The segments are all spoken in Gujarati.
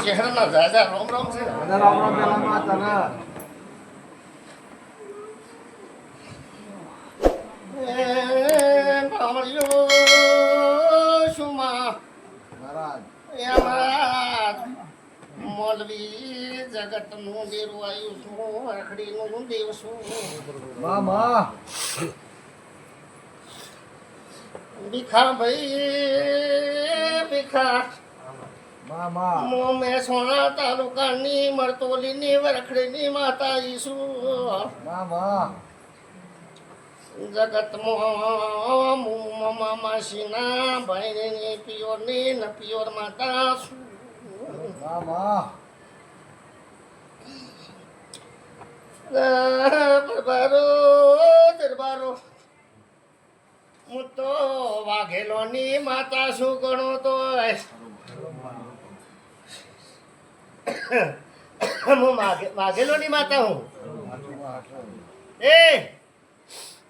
ચહેરાના દાદા રામ રામ છે. રામ રામ પેલામાં તને બાવળિયો શુંમાં મહારાજ એમાં મોલવી જગતનું દેરું આવ્યું છું, રખડીનું દેવ છું. મામા ભીખા ભાઈ ભીખા મામા મેં સોના તાલુકાની મરતોલીની વરખડીની માતા ઈસુ મામા જગતમાં માસીના ભાઈની પિયોરની ન પિયોર માતા છું. મામા દરબારો દરબારો હું તો વાઘેલોની માતા શું ગણો તો હું વાઘેલોની માતા હું. એ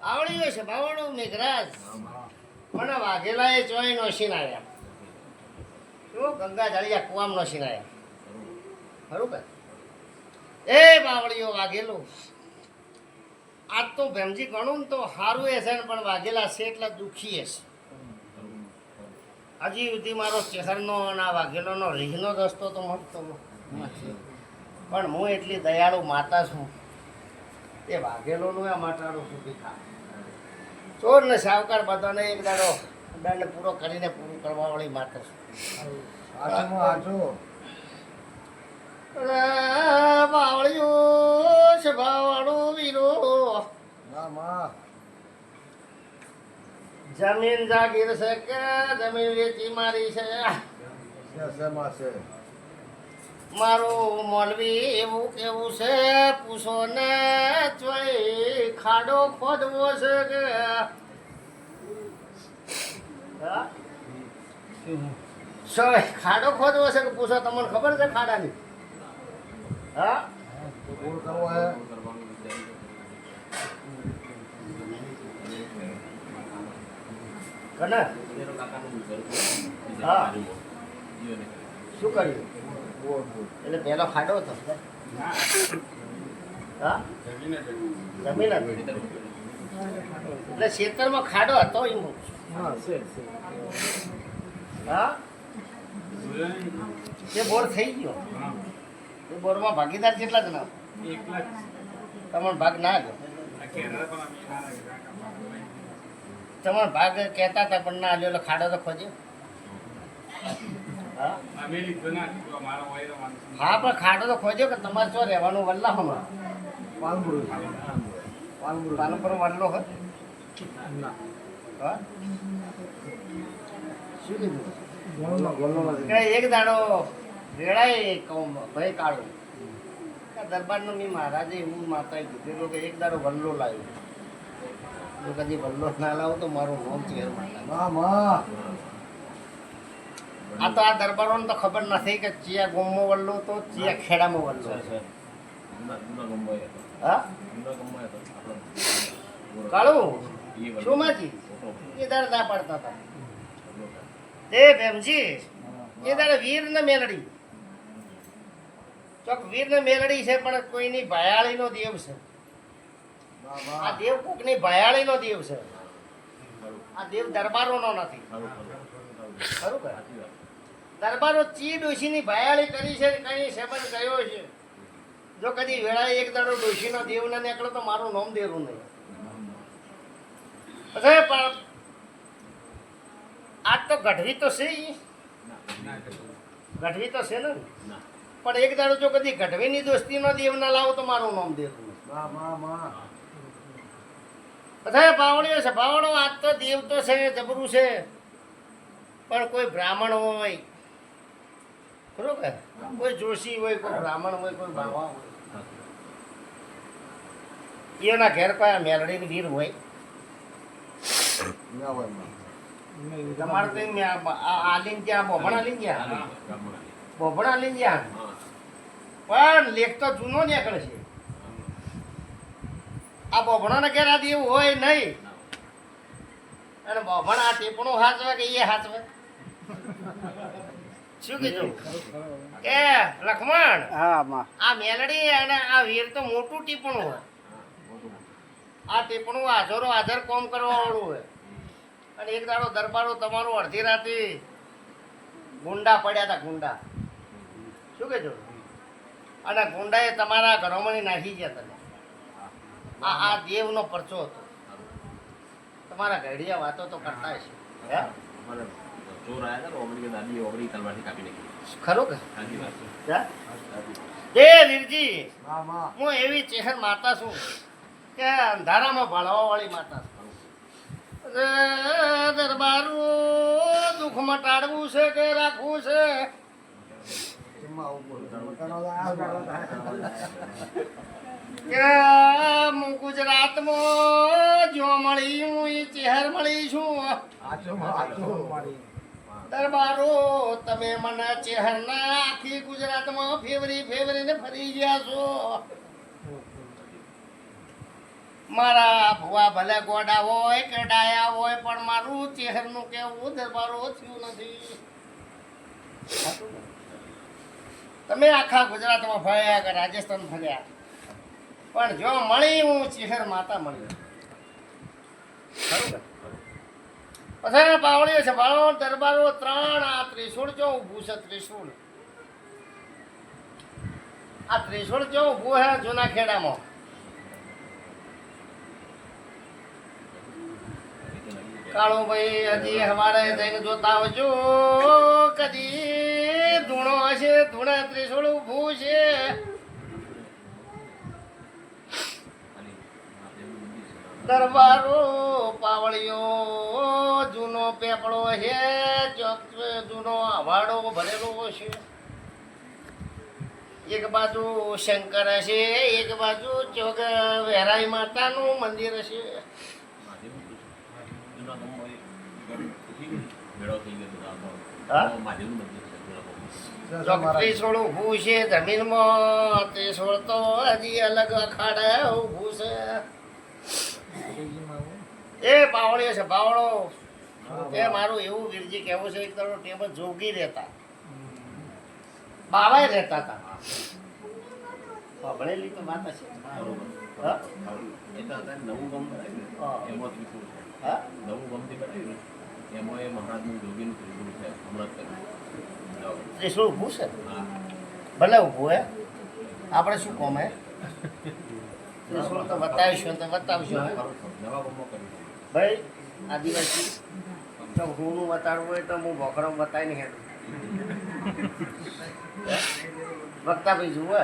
આવડ્યું છે બાવણું મેઘરાજ મને વાઘેલા એ ચોઈ નોશીને આવ્યા. શું ગંગા જાળિયા કુવામ નોશીને આવ્યા. બરોબર એ બાવળીઓ વાઘેલું આજ તો ભેમજી ગણું ને તો સારું એ છે ને પણ વાઘેલા છે એટલે દુઃખી છે. હજી સુધી મારો ચહેરનો અને આ વાઘેલોનો રીહનો રસ્તો તો મળતો નથી, પણ હું એટલી દયાળુ માતા છું એ વાઘેલોનું આ માટાડું સુધી ખા ચોર ને સાવકાર બધાને એક દાડો દંડ પૂરો કરીને પૂરું કરવા વાળી માતા છું. આજો બાવળિયો છે બાવળો વીરો મામા જમીન જાગીર છે કે જમીન વેચી મારી છે. છે મારું મોલવી એવું કેવું છે પૂછો ને ચોય ખાડો ખોદવો છે કે હા? ચોય ખાડો ખોદવો છે કે પૂછો તમને ખબર છે ખાડાની? હા બોલ કરવો હે કના હા શું કર્યું બોલ બોલ એટલે પેલો ખાડો હતો હા જમીન એટલે ખેતરમાં ખાડો હતો એમ હા છે હા તે બોર થઈ ગયો એ બોરમાં ભાગીદાર કેટલા જણા તમારો ભાગ ના ગયો તમારો ભાગ કહેતા હતા પણ ના આલ્યો એટલે ખાડો તો ખોજ્યો હા હા પણ ખાડો તો ખોજ્યો કે તમારે શું રહેવાનું વલ્લાહોમાં પાલમુર પાલનપુર વલ્લો હોય હા શું કીધું ગોલનો કે એક દાડો વેળાએ કહું ભાઈ કાઢું દરબારનો મેં મહારાજે એવું માતાએ કીધેલું કે એક દાડો વલ્લો લાવ્યો. જો કદી વલ્લો ના લાવું તો મારું નામ ચેર મામા આ તો આ દરબારોને તો ખબર નથી કે ચિયા ગોમમાં વલ્લો તો ચિયા ખેડામાં વલ્લો. હા કાળું શું માજી એ દાડે ના પાડતા હતા એ ભેમજી એ દાડે વીર ને મેલડી ચોક વીર ને મેલડી છે પણ કોઈની ભયાળીનો દેવ છે. આ દેવ કોકની ભયાળીનો દેવ છે. આ દેવ દરબારોનો નથી. ખરું કે દરબારો ચી ડોશીની ભયાળી કરી છે કઈ સેબન ગયો છે. જો કદી વેળાએ એક દાડો ડોશીનો દેવ ના નીકળો તો મારું નામ દેરું નહીં. પણ આજ તો ગઢવી તો છે ગઢવી તો છે ને પણ એક દાડો જો કદી ગઢવીની દોસ્તીનો દેવ ના લાવો તો મારું નામ દેવું નહીં. મામા બધા બાવળીઓ છે બાવળો આજ તો દેવ તો છે જબરું છે પણ કોઈ બ્રાહ્મણ હોય ખરું કે કોઈ જોશી હોય કોઈ બ્રાહ્મણ હોય કોઈ બાવા હોય એના ઘેર કોઈ મેલડીની વીર હોય ના હોય તમારે તો આલીન ગયા બોભણ આલીન ગયા બોભણ આલીન ગયા પણ લેખ તો જૂનો નીકળે છે. આ બોભણોને ઘેર આ દેવું હોય નહીં અને બોભણ આ ટેપણું હાચવે કે એ હાચવે શું કીધું કે લખમણ હા માં આ મેલડી અને આ વીર તો મોટું ટીપણું હોય. આ ટીપણું હાજર કોમ કરવા વાળું હોય. અને એક દાડો દરબારો તમારું અડધી રાતે ગુંડા પડ્યા હતા ગુંડા. શું કહેજો? અને ગુંડાએ તમારા ઘરોમાં નાખી ગયા તમે. આ દેવનો પરચો હતો. તમારા ઘડિયા વાતો તો કરતા હશે. હે? અમારે ચોર આયા હતા ને ઓગળી કે દાદી ઓગળી તલવારથી કાપી નાખી. ખરું કે? સાચી વાત છે. હે? એ વીરજી, હા માં હું એવી ચેહર માતા છું કે અંધારામાં ભળવા વાળી માતા છું. દરબારું દુઃખ મટાડવું છે કે રાખવું છે? એમાં આવું બોલો મકાનો આ કે હું ગુજરાતમાં જો મળી હું એ ચેહર મળી છું. આચો માં આચો મારી દરબારો તમે મને ચેહરના આખી ગુજરાતમાં ફેવરીને ફરી ગયા છો. મારા ભુવા ભલે ગોડા હોય કે ડાયા હોય પણ મારું ચેહરનું કેવું દરબારો થયું નથી. તમે આખા ગુજરાતમાં ફર્યા કે રાજસ્થાન ફર્યા પણ જો મળી હું ચેહર માતા મળી. ખરું ને? પછી પાવડીઓ છે બાળો દરબારો 3 આ ત્રિશૂળ જો ઊભું છે. ત્રિશૂળ આ ત્રિશૂળ જો ઊભું છે જૂના ખેડામાં. કાળુભાઈ હજી હવારે જઈને જોતા આવજો. કદી ધૂણો હશે ધૂણા ત્રિશૂળ ઊભું છે. દરબારો પાવળીઓ જૂનો પેપડો છે જૂનો હવાડો ભરેલો છે. એક બાજુ શંકર હશે એક બાજુ ચોક વેરાઈ માતાનું મંદિર હશે. જૂના ગામમાં મેળો થઈ ગયો હતો. હા? મહાદેવનું મંદિર છે જૂના ગામમાં. ચોક ત્રિશૂળ ઊભું છે જમીનમાં. ત્રિશૂળ તો હજી અલગ અખાડા ઊભું છે. એ પાવળીઓ છે પાવળો. એ મારું એવું વીરજી કહેવું છે એક તરફ ટેબલ જોગી રહેતા બાવાય રહેતા હતા. ભણેલી તો વાત હશે. બરોબર. હા? એ તો અત્યારે નવું ગામ બનાવ્યું. હા. એમાં ત્રિશૂળ છે. હા? નવું ગામ જે બનાવ્યું ને એમાં એ મહારાજનું જોગીનું ત્રિશૂળ છે હમણાં જ કર્યું. ત્રિશૂળ ઊભું છે હા. ભલે ઊભું હે આપણે શું કોમ હે ત્રિશૂળ તો બતાવીશું તો બતાવશું હે. નવા ગામમાં કર્યું. ભાઈ આદિવાસી તો હું બતાડવું હોય તો હું ભોખરમ બતાવી નહીં હેડું. વક્તા ભાઈ જુઓ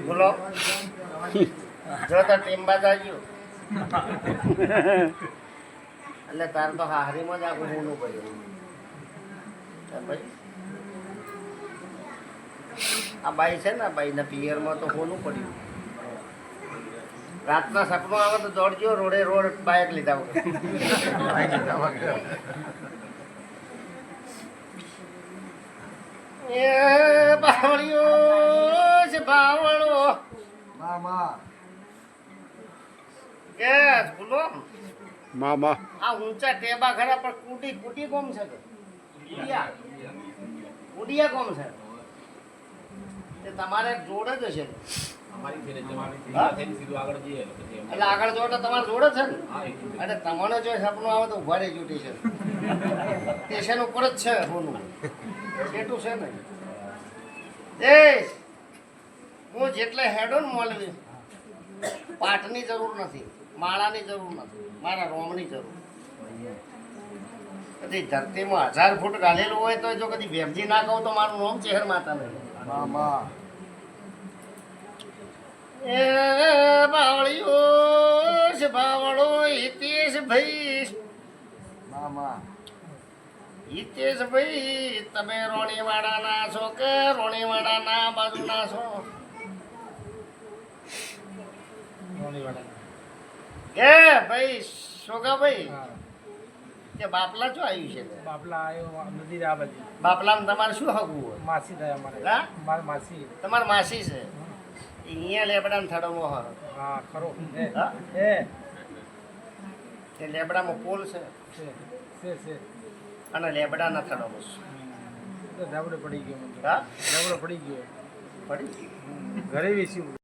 બોલો જો તો ટીમબા જાજો એટલે તાર તો હારીમાં જ આખું હોનું પડ્યું. ભાઈ આ બાઈ છે ને આ બાઈના પિયરમાં તો હોનું પડ્યું. રાતના સપનું આવે તો દોડજો રોડે રોડ બાઇક લીધા વગર. એ બાવળીઓ છે બાવળો માં માં કે બોલો માં આ ઊંચા ટેબા ખરા પણ કુટી કોમ છે કે કુડિયા કોમ છે તે તમારે જોડ જ હશે ને? અમારી થઈને હા? થઈને સીધું આગળ જઈએ એટલે પછી એમ. એટલે આગળ જો તો તમારે જોડે છે ને? હા, એકદમ. અને તમને જો સપનું આવે તો ઉભા રહેજો સ્ટેશન. સ્ટેશન ઉપર જ છે હોનું સેટું છે ને. એ હું જેટલે હેડો ને મોલવી પાટની જરૂર નથી માળાની જરૂર નથી મારા રોમની જરૂર. કદી ધરતીમાં 1000 ફૂટ ગાલેલું હોય તો જો કદી વેમજી ના કહું તો મારું નામ ચેહર માતા નહીં. માં એ બાવળીઓ છે બાવળો હિતેશ ભાઈ માં હિતેશ ભાઈ તમે રોણીવાડાના છો કે રોણીવાડાના બાજુના છો? કે ભાઈ સોગાભાઈ કે બાપલા શું આવ્યું છે? બાપલા આવ્યો નદી આ બાજુ બાપલામાં તમારે શું હગવું હોય? માસી થાય અમારે હા? મારી માસી તમારી માસી છે અહીંયા લેબડાના થડોમાં હોય. હા ખરો હા? એ તે લેબડામાં પોલ છે છે અને લેબડાના થડોમાં છે. તો ધાબળે પડી ગયો મને તો. હા ધાબળે પડી ગયો પડી ઘરે વેચ્યું